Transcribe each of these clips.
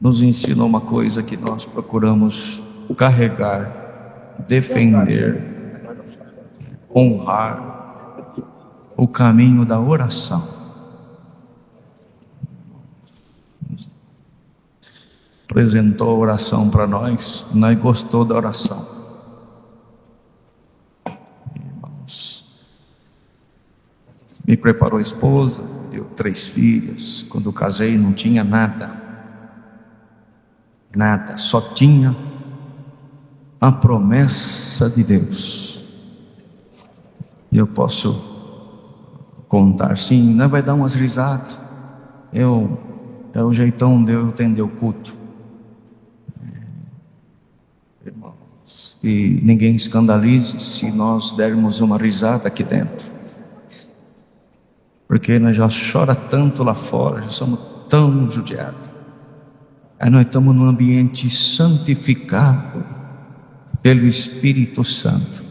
nos ensina uma coisa que nós procuramos carregar, defender, honrar: o caminho da oração. Apresentou a oração para nós gostou da oração. Irmãos, me preparou a esposa, deu 3 filhas. Quando casei não tinha nada, só tinha a promessa de Deus. E eu posso contar, sim, nós vai dar umas risadas. É o jeitão de eu atender o culto. Irmãos, e ninguém escandalize se nós dermos uma risada aqui dentro, porque nós já chora tanto lá fora, já somos tão judiados. Aí nós estamos num ambiente santificado pelo Espírito Santo.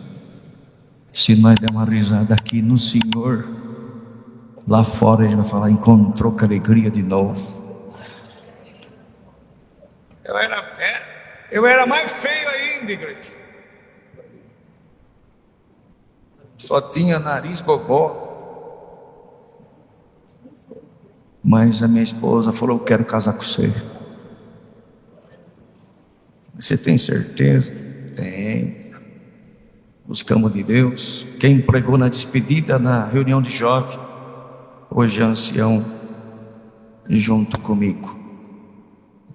Se nós der uma risada aqui no Senhor, lá fora ele vai falar: encontrou com alegria de novo. Eu era mais feio ainda, igreja. Só tinha nariz gogó. Mas a minha esposa falou: eu quero casar com você. Você tem certeza? Tem. Buscamos de Deus. Quem pregou na despedida, na reunião de jovem, hoje é ancião, junto comigo.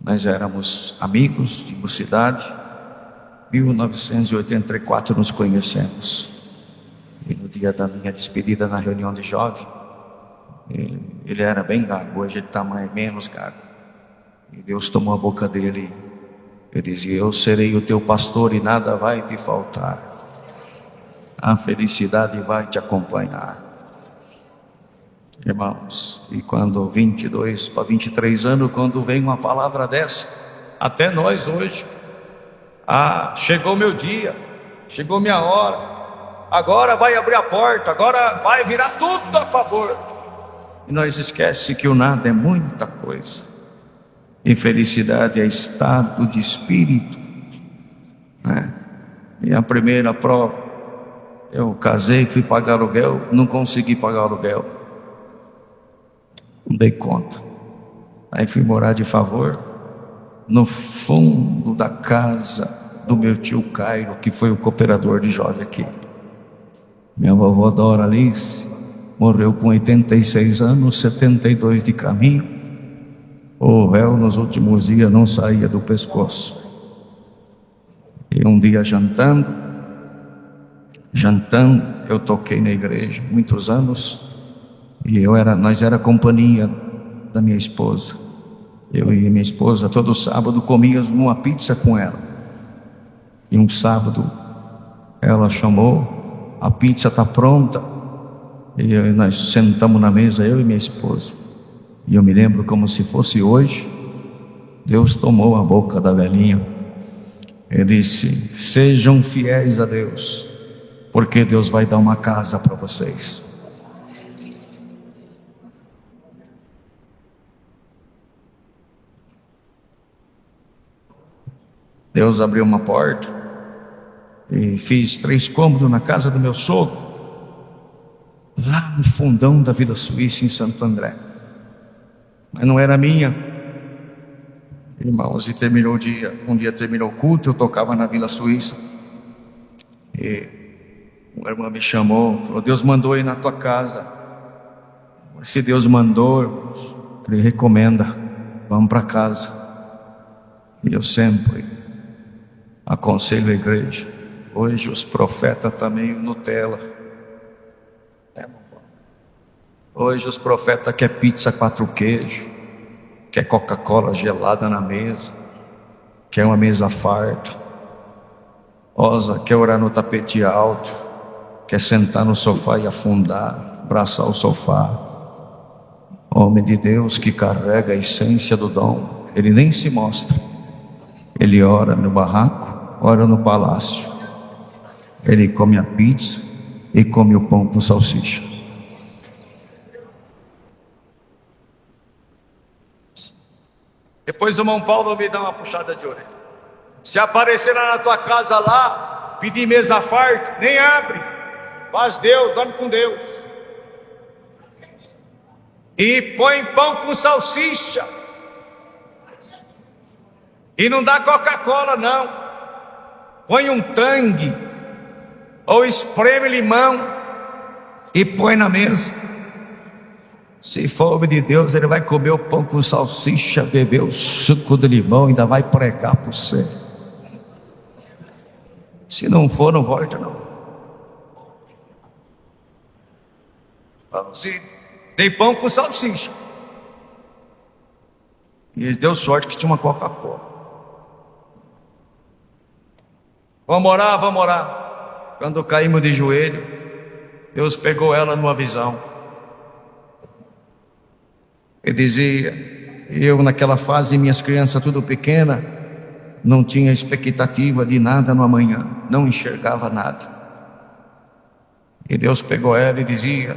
Nós éramos amigos de mocidade. 1984 nos conhecemos. E no dia da minha despedida na reunião de jovem, ele era bem gago, hoje ele está menos gago. E Deus tomou a boca dele. Ele dizia: eu serei o teu pastor e nada vai te faltar. A felicidade vai te acompanhar. Irmãos, e quando 22 para 23 anos, quando vem uma palavra dessa, até nós hoje, chegou meu dia, chegou minha hora, agora vai abrir a porta, agora vai virar tudo a favor. E nós esquecemos que o nada é muita coisa. E felicidade é estado de espírito, né? E a primeira prova, eu casei, fui pagar aluguel, não consegui pagar aluguel, não dei conta. Aí fui morar de favor no fundo da casa do meu tio Cairo, que foi o cooperador de jovem aqui. Minha vovó Dora Alice morreu com 86 anos, 72 de caminho. O véu nos últimos dias não saía do pescoço. E um dia jantando, eu toquei na igreja muitos anos, e nós era companhia da minha esposa. Eu e minha esposa todo sábado comíamos uma pizza com ela. E um sábado ela chamou: a pizza está pronta. E nós sentamos na mesa, eu e minha esposa. E eu me lembro como se fosse hoje. Deus tomou a boca da velhinha. Ele disse: sejam fiéis a Deus, porque Deus vai dar uma casa para vocês. Deus abriu uma porta e fiz 3 cômodos na casa do meu sogro, lá no fundão da Vila Suíça, em Santo André. Mas não era minha. Irmãos, e terminou o dia. Um dia terminou o culto, eu tocava na Vila Suíça, e uma irmã me chamou, falou: Deus mandou ir na tua casa. Se Deus mandou, ele recomenda, vamos para casa. E eu sempre aconselho a igreja. Hoje os profetas estão meio Nutella. Hoje os profetas querem pizza 4 queijos, quer Coca-Cola gelada na mesa, quer uma mesa farta, quer orar no tapete alto, quer sentar no sofá e afundar, abraçar o sofá. Homem de Deus que carrega a essência do dom, ele nem se mostra. Ele ora no barraco, ora no palácio. Ele come a pizza e come o pão com salsicha. Depois o irmão Paulo me dá uma puxada de orelha. Se aparecer lá na tua casa lá, pedir mesa farta, nem abre. Faz Deus, dorme com Deus. E põe pão com salsicha. E não dá Coca-Cola não. Põe um Tang ou espreme limão e põe na mesa. Se for homem de Deus, ele vai comer o pão com salsicha, beber o suco de limão e ainda vai pregar para você. Se não for, não volta não. Vamos ir. Dei pão com salsicha. E eles deu sorte que tinha uma Coca-Cola. Vamos orar, vamos orar. Quando caímos de joelho, Deus pegou ela numa visão. Ele dizia, eu naquela fase, minhas crianças tudo pequena, não tinha expectativa de nada no amanhã, não enxergava nada. E Deus pegou ela e dizia,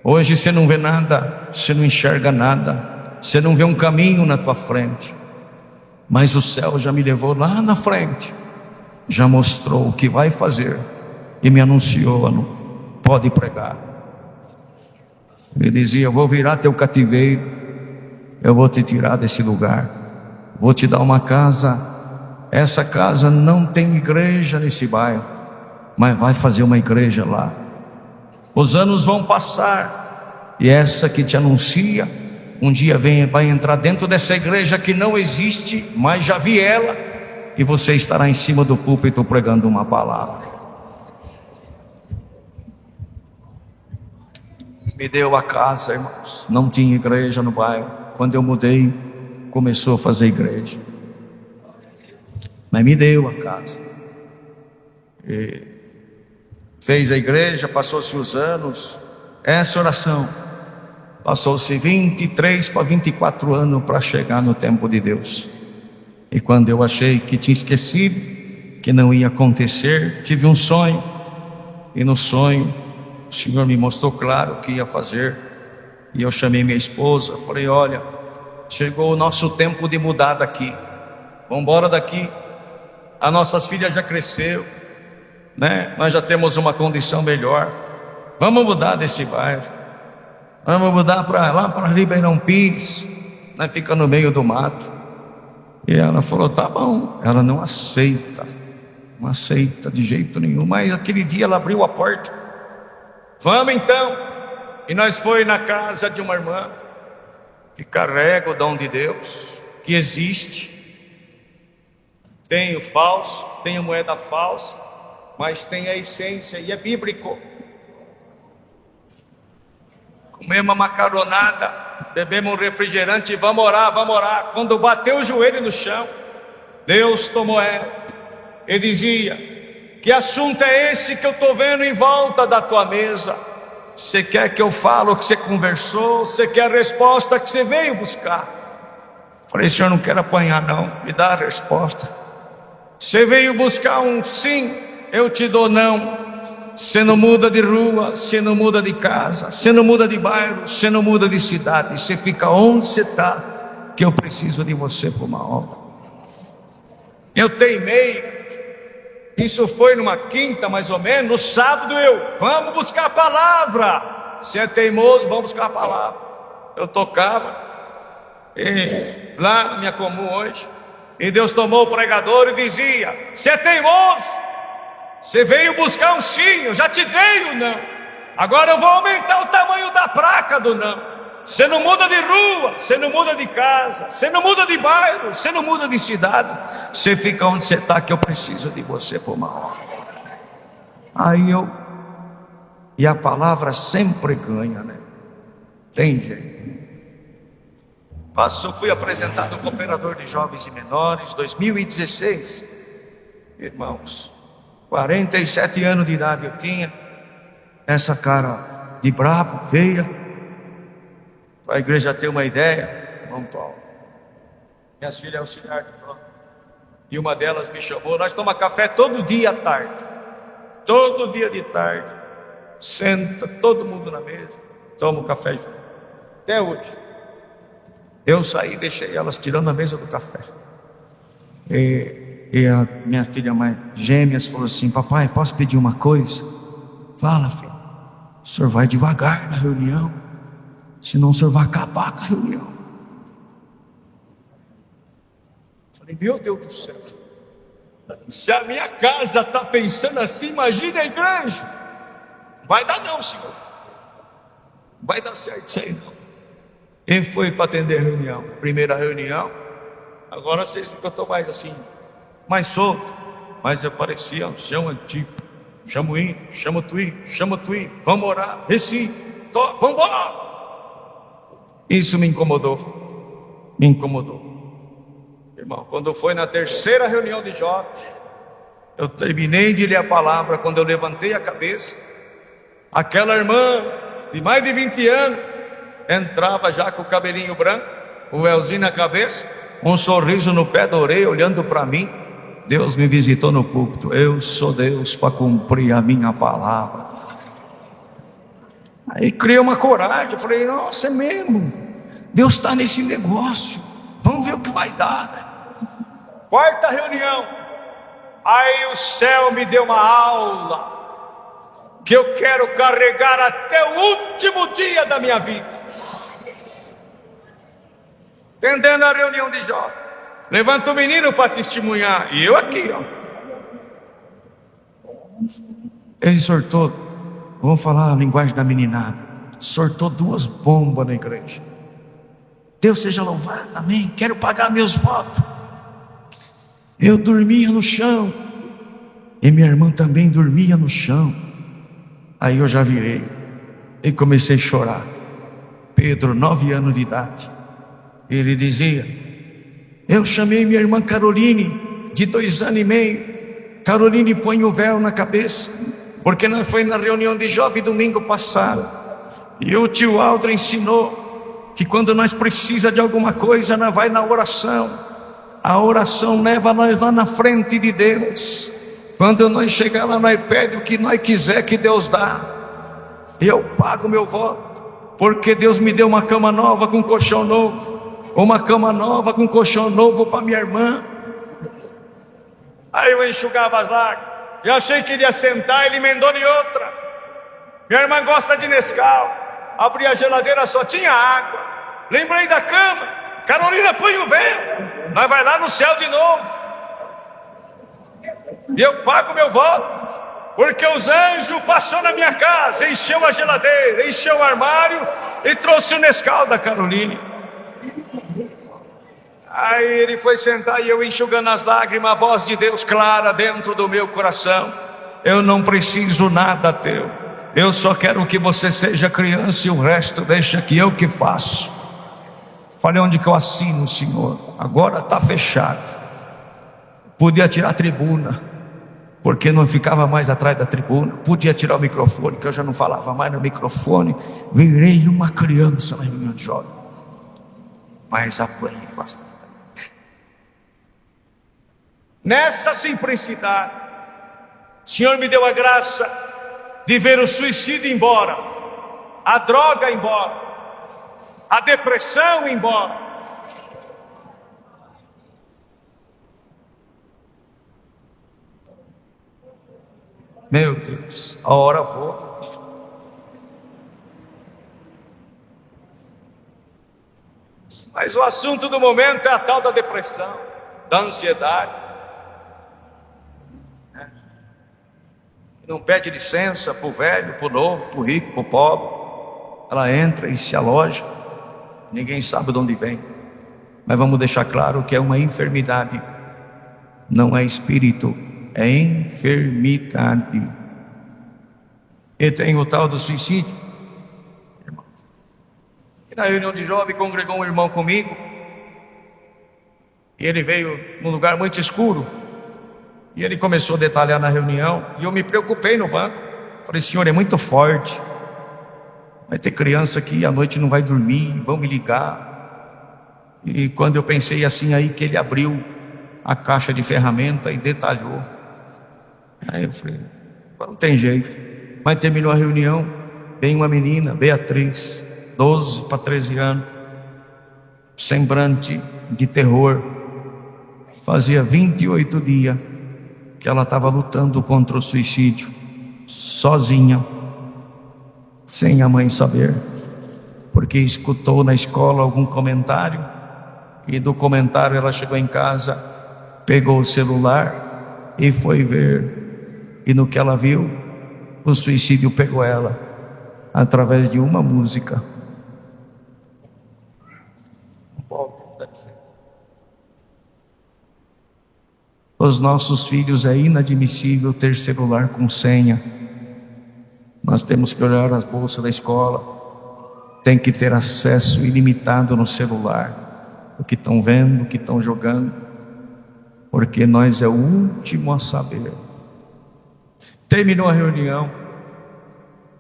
hoje você não vê nada, você não enxerga nada, você não vê um caminho na tua frente, mas o céu já me levou lá na frente, já mostrou o que vai fazer e me anunciou, pode pregar. Ele dizia, eu vou virar teu cativeiro, eu vou te tirar desse lugar, vou te dar uma casa. Essa casa não tem igreja nesse bairro, mas vai fazer uma igreja lá. Os anos vão passar e essa que te anuncia um dia vai entrar dentro dessa igreja que não existe, mas já vi ela, e você estará em cima do púlpito pregando uma palavra. Me deu a casa, irmãos, não tinha igreja no bairro. Quando eu mudei, começou a fazer igreja, mas me deu a casa e fez a igreja. Passou-se os anos, essa oração passou-se 23 para 24 anos para chegar no tempo de Deus. E quando eu achei que tinha esquecido, que não ia acontecer, tive um sonho, e no sonho o Senhor me mostrou claro o que ia fazer. E eu chamei minha esposa, falei, olha, chegou o nosso tempo de mudar daqui, vamos embora daqui. As nossas filhas já cresceram, né? Nós já temos uma condição melhor, vamos mudar desse bairro, vamos mudar para lá, para Ribeirão Pires, né? Fica no meio do mato. E ela falou, tá bom. Ela não aceita de jeito nenhum, mas aquele dia ela abriu a porta, vamos então. E nós foi na casa de uma irmã que carrega o dom de Deus, que existe. Tem o falso, tem a moeda falsa, mas tem a essência e é bíblico. Comemos uma macaronada, bebemos um refrigerante e vamos orar, vamos orar. Quando bateu o joelho no chão, Deus tomou ela e dizia, que assunto é esse que eu estou vendo em volta da tua mesa? Você quer que eu fale o que você conversou? Você quer a resposta que você veio buscar? Falei, senhor, não quero apanhar não, me dá a resposta. Você veio buscar um sim, eu te dou não. Você não muda de rua, você não muda de casa, você não muda de bairro, você não muda de cidade, você fica onde você está, que eu preciso de você para uma obra. Eu teimei. Isso foi numa quinta mais ou menos. No sábado vamos buscar a palavra. Se é teimoso, vamos buscar a palavra. Eu tocava lá na minha comum hoje, e Deus tomou o pregador e dizia, se é teimoso, você veio buscar um sim, eu já te dei o não, agora eu vou aumentar o tamanho da placa do não. Você não muda de rua, você não muda de casa, você não muda de bairro, você não muda de cidade, você fica onde você está, que eu preciso de você por uma hora. Aí e a palavra sempre ganha, né? Tem jeito. Fui apresentado como cooperador de jovens e menores, 2016, irmãos, 47 anos de idade eu tinha, essa cara de brabo, veia. Para a igreja ter uma ideia, irmão Paulo, minhas filhas auxiliares de pronto, e uma delas me chamou, nós tomamos café todo dia à tarde, todo dia de tarde, senta todo mundo na mesa, toma um café junto, até hoje. Eu saí e deixei elas tirando a mesa do café. E a minha filha mais gêmeas falou assim: papai, posso pedir uma coisa? Fala, filho. O senhor vai devagar na reunião, senão o senhor vai acabar com a reunião. Falei: meu Deus do céu, se a minha casa está pensando assim, imagine a igreja. Vai dar não, senhor. Vai dar certo isso aí não. E foi para atender a reunião. Primeira reunião. Agora vocês viram que eu estou mais assim, mais solto. Mas eu parecia um chão antigo. Chama o hino, chama o twin, chama o twin. Vamos orar, Recife, vamos embora. Isso me incomodou. Me incomodou. Irmão, quando foi na terceira reunião de jovens, eu terminei de ler a palavra. Quando eu levantei a cabeça, aquela irmã de mais de 20 anos entrava já com o cabelinho branco, o véuzinho na cabeça, um sorriso no pé da orelha, olhando para mim. Deus me visitou no púlpito. Eu sou Deus para cumprir a minha palavra. Aí criei uma coragem. Eu falei: nossa, é mesmo, Deus está nesse negócio, vamos ver o que vai dar, né? Quarta reunião, aí o céu me deu uma aula que eu quero carregar até o último dia da minha vida. Entendendo a reunião de jovens, levanta o menino para testemunhar, e eu aqui, ó. Ele sortou, vamos falar a linguagem da meninada, sortou 2 bombas na igreja. Deus seja louvado, amém. Quero pagar meus votos. Eu dormia no chão, e minha irmã também dormia no chão. Aí eu já virei e comecei a chorar. Pedro, 9 anos de idade, ele dizia: eu chamei minha irmã Caroline, de 2 anos e meio. Caroline, põe o véu na cabeça, porque nós foi na reunião de jovem domingo passado, e o tio Aldro ensinou que quando nós precisa de alguma coisa, nós vai na oração. A oração leva nós lá na frente de Deus. Quando nós chegar lá, nós pedimos o que nós quiser que Deus dá. Eu pago meu voto, porque Deus me deu uma cama nova com colchão novo, uma cama nova com colchão novo para minha irmã. Aí eu enxugava as lágrimas. Eu achei que ele ia sentar, ele emendou em outra. Minha irmã gosta de Nescau. Abri a geladeira, só tinha água. Lembrei da cama. Carolina, põe o véu, nós vai lá no céu de novo. E eu pago meu voto, porque os anjos passou na minha casa, encheu a geladeira, encheu o armário e trouxe o Nescau da Caroline. Aí ele foi sentar e eu enxugando as lágrimas, a voz de Deus clara dentro do meu coração: eu não preciso nada teu, eu só quero que você seja criança e o resto deixa que eu que faço. Falei: onde que eu assino, Senhor? Agora está fechado. Podia tirar a tribuna, porque não ficava mais atrás da tribuna. Podia tirar o microfone, que eu já não falava mais no microfone. Virei uma criança na reunião de jovem, mas apanhei bastante. Nessa simplicidade, o Senhor me deu a graça de ver o suicídio embora, a droga embora, a depressão embora. Meu Deus, a hora voa. Mas o assunto do momento é a tal da depressão, da ansiedade. Não pede licença para o velho, para o novo, para o rico, para o pobre. Ela entra e se aloja. Ninguém sabe de onde vem. Mas vamos deixar claro que é uma enfermidade. Não é espírito, é enfermidade. E tem o tal do suicídio. E na reunião de jovem congregou um irmão comigo. E ele veio num lugar muito escuro. E ele começou a detalhar na reunião. E eu me preocupei no banco. Falei: senhor, é muito forte. Vai ter criança que à noite não vai dormir, vão me ligar. E quando eu pensei assim, aí que ele abriu a caixa de ferramenta e detalhou. Aí eu falei: não tem jeito. Mas terminou a reunião, vem uma menina, Beatriz, 12 para 13 anos. semblante de terror. Fazia 28 dias que ela estava lutando contra o suicídio, sozinha, sem a mãe saber, porque escutou na escola algum comentário, e do comentário ela chegou em casa, pegou o celular e foi ver, e no que ela viu, o suicídio pegou ela, através de uma música. Os nossos filhos é inadmissível ter celular com senha. Nós temos que olhar as bolsas da escola, tem que ter acesso ilimitado no celular, o que estão vendo, o que estão jogando, porque nós é o último a saber. Terminou a reunião,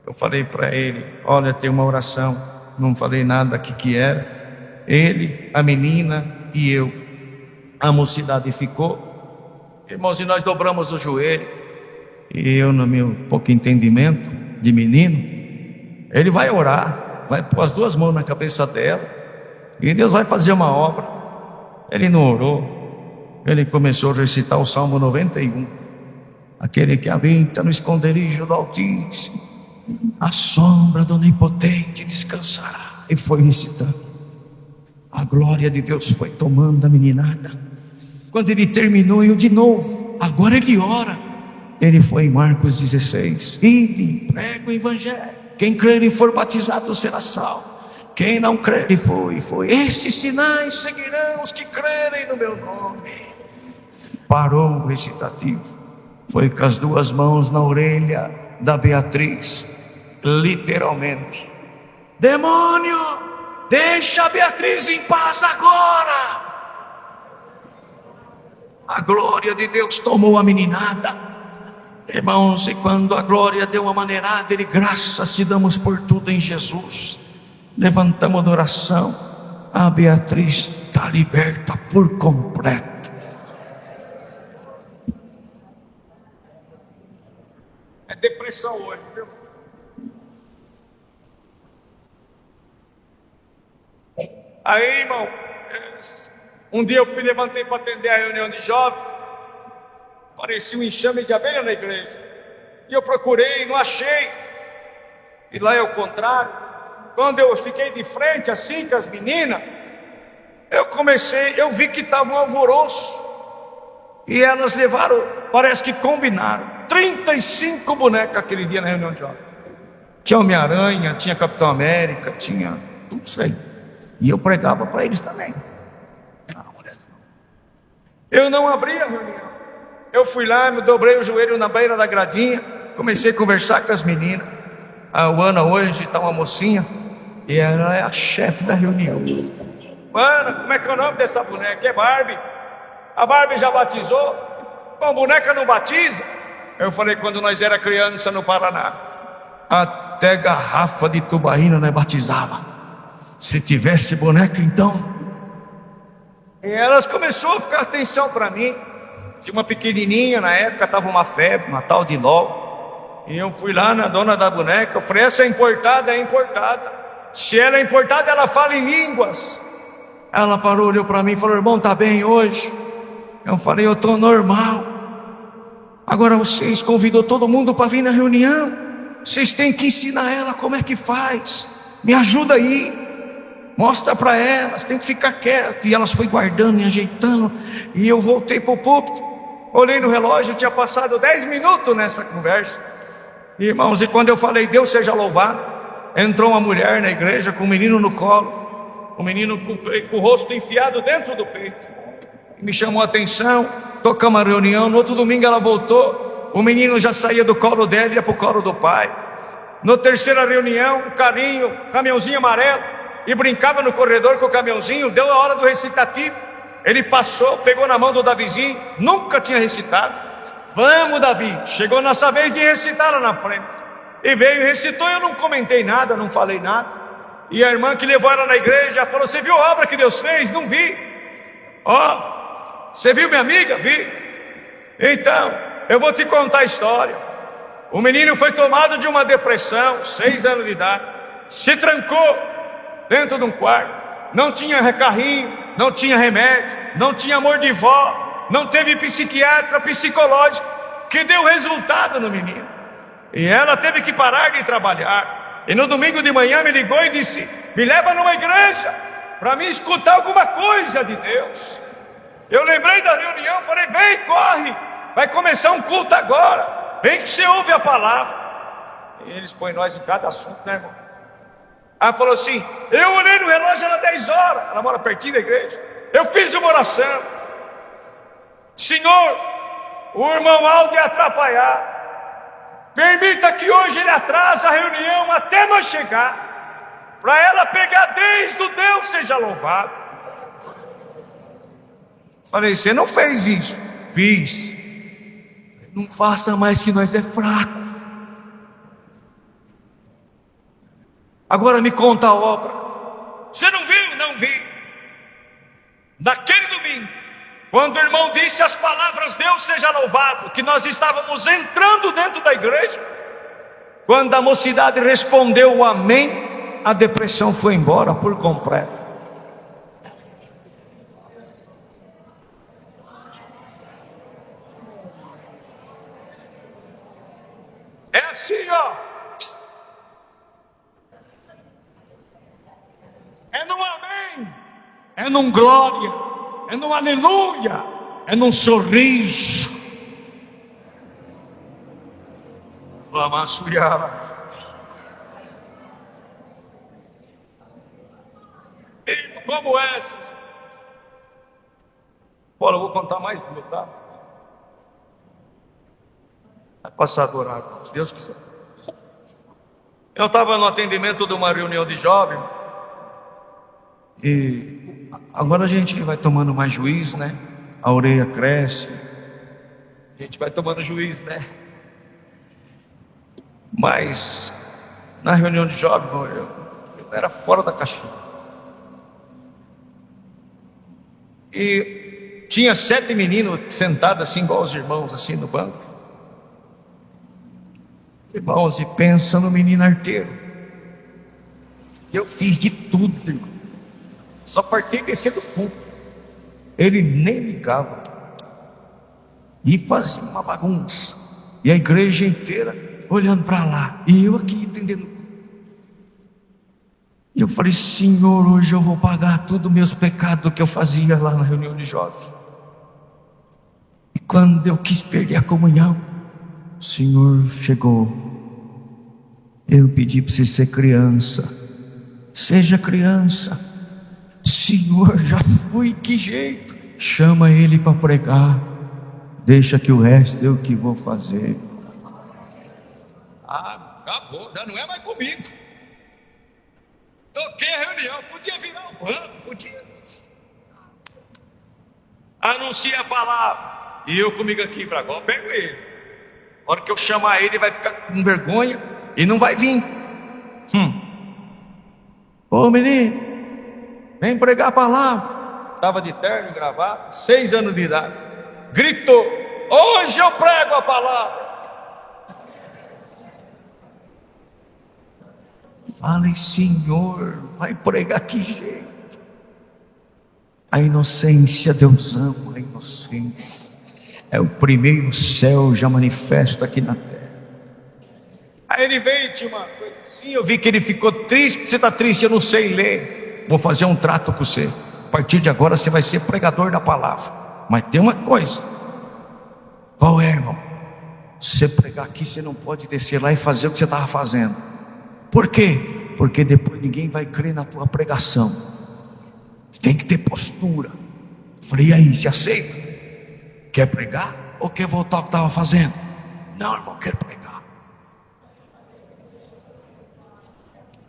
eu falei para ele: olha, tem uma oração. Não falei nada que era. Ele, a menina e eu. A mocidade ficou. Irmãos, e nós dobramos o joelho. E eu, no meu pouco entendimento de menino, ele vai orar, vai pôr as duas mãos na cabeça dela, e Deus vai fazer uma obra. Ele não orou. Ele começou a recitar o Salmo 91. Aquele que habita no esconderijo do Altíssimo, a sombra do Onipotente descansará. E foi recitando. A glória de Deus foi tomando a meninada. Quando ele terminou, eu de novo, agora ele ora. Ele foi em Marcos 16: ide, prega o evangelho, quem crer e for batizado será salvo, quem não crer e foi. Esses sinais seguirão os que crerem no meu nome. Parou o recitativo, foi com as duas mãos na orelha da Beatriz, literalmente: demônio, deixa a Beatriz em paz agora. A glória de Deus tomou a meninada. Irmãos, e quando a glória deu uma maneirada, ele: graças te damos por tudo em Jesus. Levantamos a oração, a Beatriz está liberta por completo. É depressão hoje, viu? Aí, irmão, um dia eu levantei para atender a reunião de jovens. Parecia um enxame de abelha na igreja. E eu procurei e não achei. E lá é o contrário. Quando eu fiquei de frente assim com as meninas, eu vi que estava um alvoroço. E elas levaram, parece que combinaram, 35 bonecas aquele dia na reunião de jovens. Tinha Homem-Aranha, tinha Capitão América, tinha tudo isso aí. E eu pregava para eles também. Eu não abri a reunião. Eu fui lá, me dobrei o joelho na beira da gradinha, comecei a conversar com as meninas. A Ana hoje está uma mocinha, e ela é a chefe da reunião. Ana, como é que é o nome dessa boneca? É Barbie. A Barbie já batizou? Bom, boneca não batiza? Eu falei: quando nós era criança no Paraná, até garrafa de tubaína nós batizava. Se tivesse boneca, então. E elas começaram a ficar atenção para mim. Tinha uma pequenininha na época, estava uma febre, uma tal de LOL. E eu fui lá na dona da boneca, eu falei: essa é importada, é importada. Se ela é importada, ela fala em línguas. Ela parou, olhou para mim e falou: irmão, tá bem hoje? Eu falei: eu estou normal. Agora vocês convidou todo mundo para vir na reunião. Vocês têm que ensinar ela como é que faz. Me ajuda aí. Mostra para elas, tem que ficar quieto. E elas foram guardando e ajeitando. E eu voltei para o púlpito. Olhei no relógio, tinha passado 10 minutos nessa conversa. Irmãos, e quando eu falei: Deus seja louvado, entrou uma mulher na igreja com um menino no colo. O menino com o rosto enfiado dentro do peito. Me chamou a atenção, tocamos a reunião. No outro domingo ela voltou. O menino já saía do colo dela e ia para o colo do pai. Na terceira reunião, um carinho, caminhãozinho amarelo. E brincava no corredor com o caminhãozinho. Deu a hora do recitativo. Ele passou, pegou na mão do Davizinho. Nunca tinha recitado. Vamos, Davi. Chegou nossa vez de recitar lá na frente. E veio e recitou. Eu não comentei nada, não falei nada. E a irmã que levou ela na igreja falou: você viu a obra que Deus fez? Não vi. Ó, você viu minha amiga? Vi. Então, eu vou te contar a história. O menino foi tomado de uma depressão, 6 anos de idade. Se trancou dentro de um quarto. não tinha carrinho, não tinha remédio, não tinha amor de vó, não teve psiquiatra, psicológico, que deu resultado no menino. E ela teve que parar de trabalhar. E no domingo de manhã me ligou e disse: me leva numa igreja para me escutar alguma coisa de Deus. Eu lembrei da reunião, falei: vem, corre, vai começar um culto agora, vem que você ouve a palavra. E eles põem nós em cada assunto, né, irmão? Ela falou assim: eu olhei no relógio, era 10 horas. Ela mora pertinho da igreja. Eu fiz uma oração: Senhor, o irmão Aldo é atrapalhar, permita que hoje ele atrase a reunião até nós chegar, para ela pegar desde o Deus seja louvado. Falei: você não fez isso? Fiz. Não faça mais, que nós é fraco. Agora me conta a obra. Você não viu? Não vi. Naquele domingo, quando o irmão disse as palavras Deus seja louvado, que nós estávamos entrando dentro da igreja, quando a mocidade respondeu o amém, a depressão foi embora por completo. É assim, ó. É no amém, é num glória, é num aleluia, é num sorriso. Lamassuiara. E como essas. Olha, eu vou contar mais um, tá? Vai passar a adorar, se Deus quiser. Eu estava no atendimento de uma reunião de jovens. E agora a gente vai tomando mais juízo, né? A orelha cresce, a gente vai tomando juízo, né? Mas na reunião de jovens eu era fora da caixinha. E tinha 7 meninos sentados assim, igual os irmãos, assim no banco. Irmãos, e pensa no menino arteiro. Eu fiz de tudo, irmão. Só partei descer do ponto. Ele nem ligava. E fazia uma bagunça. E a igreja inteira olhando para lá. E eu aqui entendendo. E eu falei: Senhor, hoje eu vou pagar todos os meus pecados que eu fazia lá na reunião de jovens. E quando eu quis perder a comunhão, o Senhor chegou. Eu pedi para você ser criança. Seja criança. Senhor, já fui, que jeito? Chama ele para pregar. Deixa que o resto eu que vou fazer. Ah, acabou, já não é mais comigo. Toquei a reunião, podia virar o banco, podia. Anuncia a palavra. E eu comigo aqui para agora, pego ele. A hora que eu chamar ele, vai ficar com vergonha e não vai vir. Ô menino, vem pregar a palavra. Estava de terno e gravata, 6 anos de idade. Gritou: hoje eu prego a palavra. Falei: Senhor, vai pregar que jeito? A inocência, Deus ama a inocência. É o primeiro céu já manifesto aqui na terra. Aí ele veio e tinha uma coisa assim, eu vi que ele ficou triste. Você está triste? Eu não sei ler. Vou fazer um trato com você. A partir de agora você vai ser pregador da palavra. Mas tem uma coisa. Qual é, irmão? Se você pregar aqui, você não pode descer lá e fazer o que você estava fazendo. Por quê? Porque depois ninguém vai crer na tua pregação. Tem que ter postura. Falei: e aí, se aceita? Quer pregar ou quer voltar ao que estava fazendo? Não, irmão, quero pregar.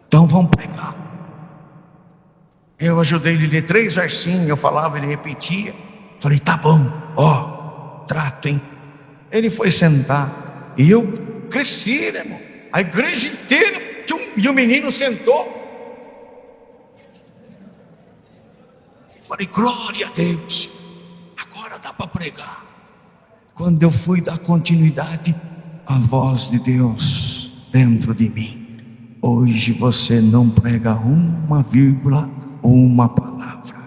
Então vamos pregar. Eu ajudei ele a ler 3 versinhos, eu falava, ele repetia. Falei: tá bom, ó, trato, hein? Ele foi sentar e eu cresci, né, irmão? A igreja inteira, e o menino sentou. Falei: glória a Deus, agora dá para pregar. Quando eu fui dar continuidade, a voz de Deus dentro de mim: hoje você não prega uma vírgula uma palavra.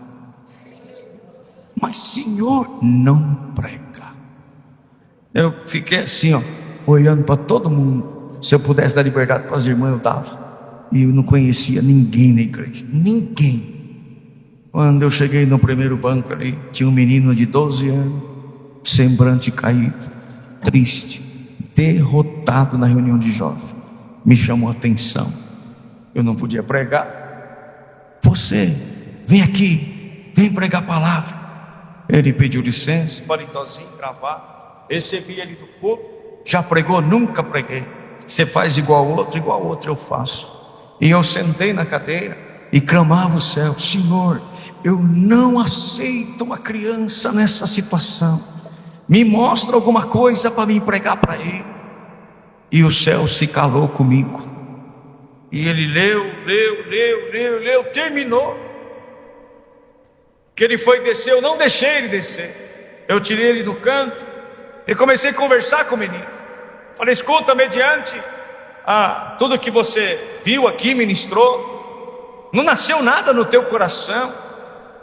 Mas Senhor, não prega. Eu fiquei assim, olhando para todo mundo. Se eu pudesse dar liberdade para as irmãs, eu dava. E eu não conhecia ninguém na igreja, ninguém. Quando eu cheguei no primeiro banco ali, tinha um menino de 12 anos, semblante caído, triste, derrotado na reunião de jovens. Me chamou a atenção. Eu não podia pregar. Você, vem aqui, vem pregar a palavra. Ele pediu licença, palitozinho, gravado. Recebi ele do corpo. Já pregou? Nunca preguei. Você faz igual outro eu faço. E eu sentei na cadeira e clamava o céu: Senhor, eu não aceito uma criança nessa situação. Me mostra alguma coisa para me pregar para ele. E o céu se calou comigo. E ele leu, terminou. Que ele foi descer, eu não deixei ele descer. Eu tirei ele do canto e comecei a conversar com o menino. Falei: escuta, mediante tudo que você viu aqui, ministrou, não nasceu nada no teu coração.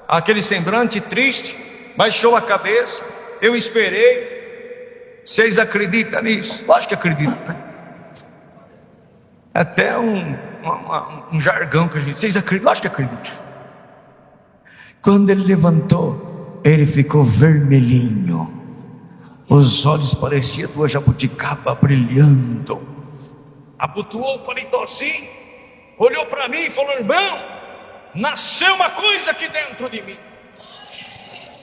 Aquele semblante triste, baixou a cabeça. Eu esperei. Vocês acreditam nisso? Lógico que acreditam, né? Até um jargão que a gente... Vocês acreditam? Lógico que acreditam. Quando ele levantou, ele ficou vermelhinho. Os olhos pareciam duas jabuticaba brilhando. Abotoou o palitozinho, olhou para mim e falou: irmão, nasceu uma coisa aqui dentro de mim.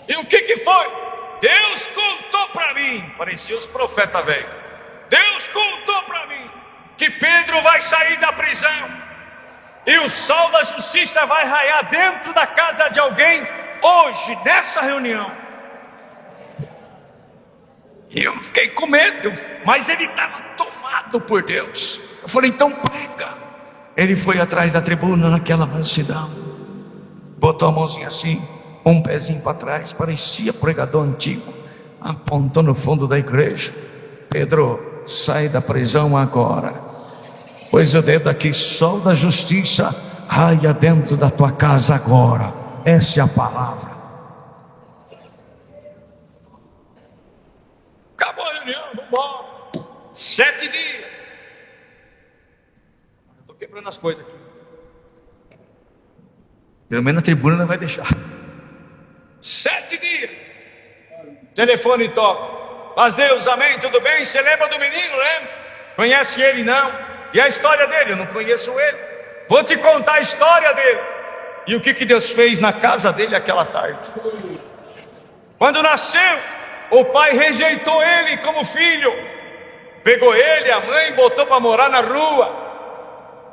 E o que foi? Deus contou para mim. Parecia os profetas velhos. Deus contou para mim que Pedro vai sair da prisão e o sol da justiça vai raiar dentro da casa de alguém hoje, nessa reunião. E eu fiquei com medo, mas ele estava tomado por Deus. Eu falei: então prega. Ele foi atrás da tribuna naquela mansidão, botou a mãozinha assim, um pezinho para trás, parecia pregador antigo, apontou no fundo da igreja: Pedro, sai da prisão agora, pois o dedo aqui, sol da justiça, raia dentro da tua casa agora. Essa é a palavra. Acabou a reunião, vamos embora. 7 dias. Estou quebrando as coisas aqui. Pelo menos na tribuna não vai deixar. 7 dias. Telefone toca. Mas Deus, amém, tudo bem? Você lembra do menino, lembra? Conhece ele? Não. E a história dele? Eu não conheço ele. Vou te contar a história dele. E o que Deus fez na casa dele aquela tarde. Quando nasceu, o pai rejeitou ele como filho. Pegou ele, a mãe, botou para morar na rua.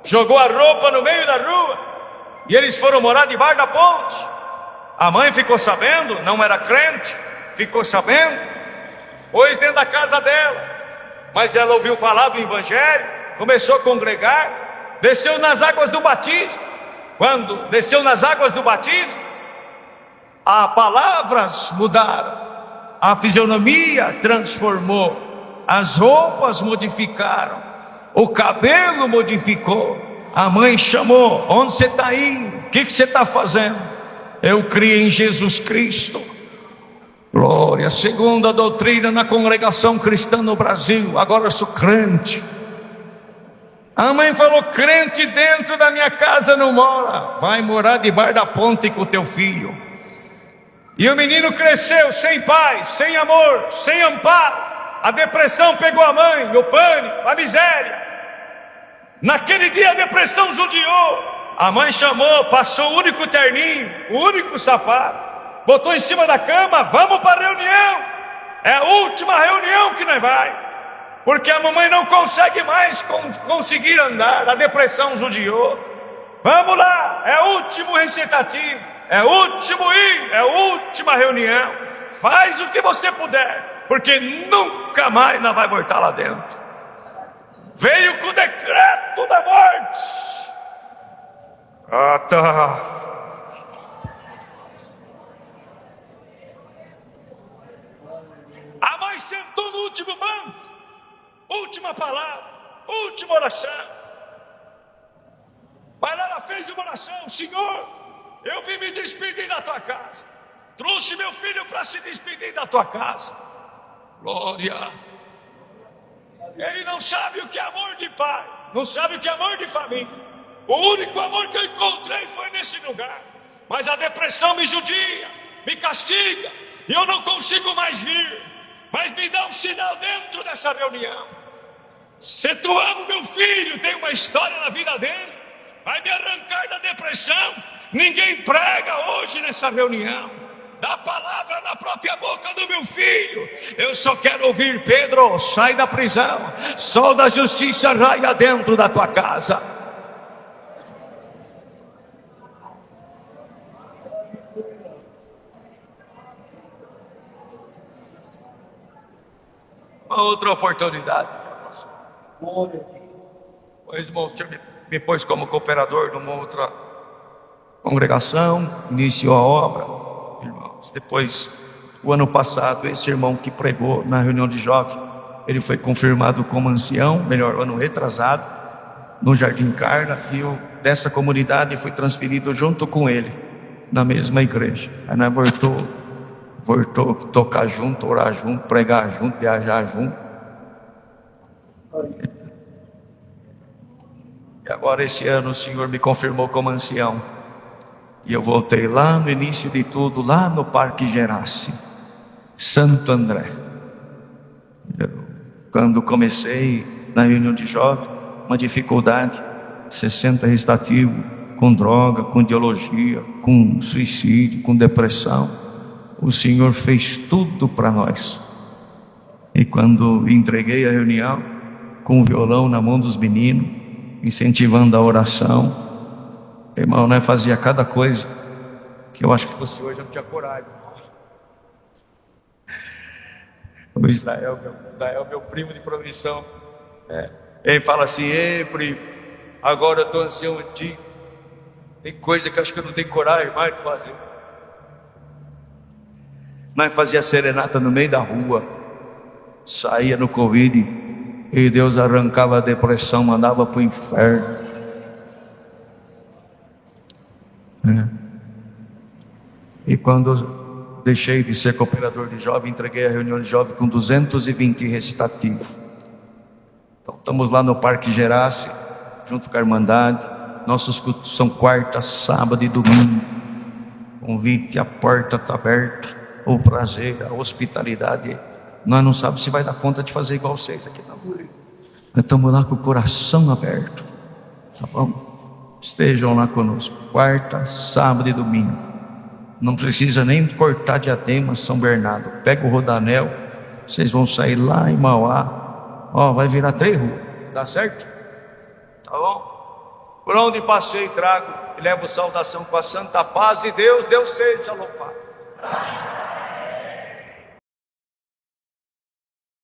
Jogou a roupa no meio da rua. E eles foram morar debaixo da ponte. A mãe ficou sabendo, não era crente, ficou sabendo, pôs dentro da casa dela. Mas ela ouviu falar do evangelho, começou a congregar, desceu nas águas do batismo. Quando desceu nas águas do batismo, as palavras mudaram. A fisionomia transformou, as roupas modificaram, o cabelo modificou. A mãe chamou: onde você está indo? O que você está fazendo? Eu criei em Jesus Cristo. Glória. Segundo a doutrina na congregação cristã no Brasil, agora eu sou crente. A mãe falou: crente dentro da minha casa não mora, vai morar debaixo da ponte com o teu filho. E o menino cresceu sem paz, sem amor, sem amparo. A depressão pegou a mãe, o pânico, a miséria. Naquele dia a depressão judiou. A mãe chamou, passou o único terninho, o único sapato, botou em cima da cama: vamos para a reunião. É a última reunião que nós vai, porque a mamãe não consegue mais conseguir andar. A depressão judiou. Vamos lá, é o último recitativo, é o último ir, é a última reunião. Faz o que você puder, porque nunca mais nós vai voltar lá dentro. Veio com o decreto da morte. A mãe sentou no último banco, última palavra, última oração. Mas ela fez uma oração: Senhor, Eu vim me despedir da tua casa. Trouxe meu filho para se despedir da tua casa. Glória. Ele não sabe o que é amor de pai, não sabe o que é amor de família. O único amor que eu encontrei foi nesse lugar. Mas a depressão me judia, me castiga, e eu não consigo mais vir. Mas me dá um sinal dentro dessa reunião. Se tu ama meu filho, tem uma história na vida dele, vai me arrancar da depressão. Ninguém prega hoje nessa reunião. Dá palavra na própria boca do meu filho. Eu só quero ouvir: Pedro, sai da prisão. Sol da justiça raia dentro da tua casa. Uma outra oportunidade. Pois, irmão, o senhor me pôs como cooperador numa outra congregação, iniciou a obra, irmãos. Depois, o ano passado, esse irmão que pregou na reunião de jovens, ele foi confirmado como ancião, melhor, ano retrasado, no Jardim Carla, e eu, dessa comunidade, fui transferido junto com ele, na mesma igreja. Aí nós voltou a tocar junto, orar junto, pregar junto, viajar junto. E agora esse ano o Senhor me confirmou como ancião. E eu voltei lá no início de tudo, lá no Parque Gerácio, Santo André. Quando comecei na reunião de jovens, uma dificuldade, 60 restativo, com droga, com ideologia, com suicídio, com depressão. O Senhor fez tudo para nós. E quando entreguei a reunião, com o violão na mão dos meninos, incentivando a oração, irmão, nós fazia cada coisa que eu acho que fosse hoje eu não tinha coragem. O Israel, meu primo de profissão, ele fala assim: ei, primo, agora eu estou ancião antigo, tem coisa que eu acho que eu não tenho coragem mais de fazer. Nós fazia serenata no meio da rua, saía no Covid, e Deus arrancava a depressão, mandava para o inferno. E quando deixei de ser cooperador de jovem, entreguei a reunião de jovem com 220 recitativos. Então estamos lá no Parque Gerácio, junto com a Irmandade. Nossos cultos são quarta, sábado e domingo. Convite, a porta está aberta. O prazer, a hospitalidade. Nós não sabemos se vai dar conta de fazer igual vocês aqui na rua. Nós estamos lá com o coração aberto, tá bom? Estejam lá conosco, quarta, sábado e domingo. Não precisa nem cortar Diadema, São Bernardo. Pega o Rodanel, vocês vão sair lá em Mauá. Ó, vai virar 3 ruas, dá certo? Tá bom? Por onde passei trago e levo saudação com a santa paz de Deus. Deus seja louvado.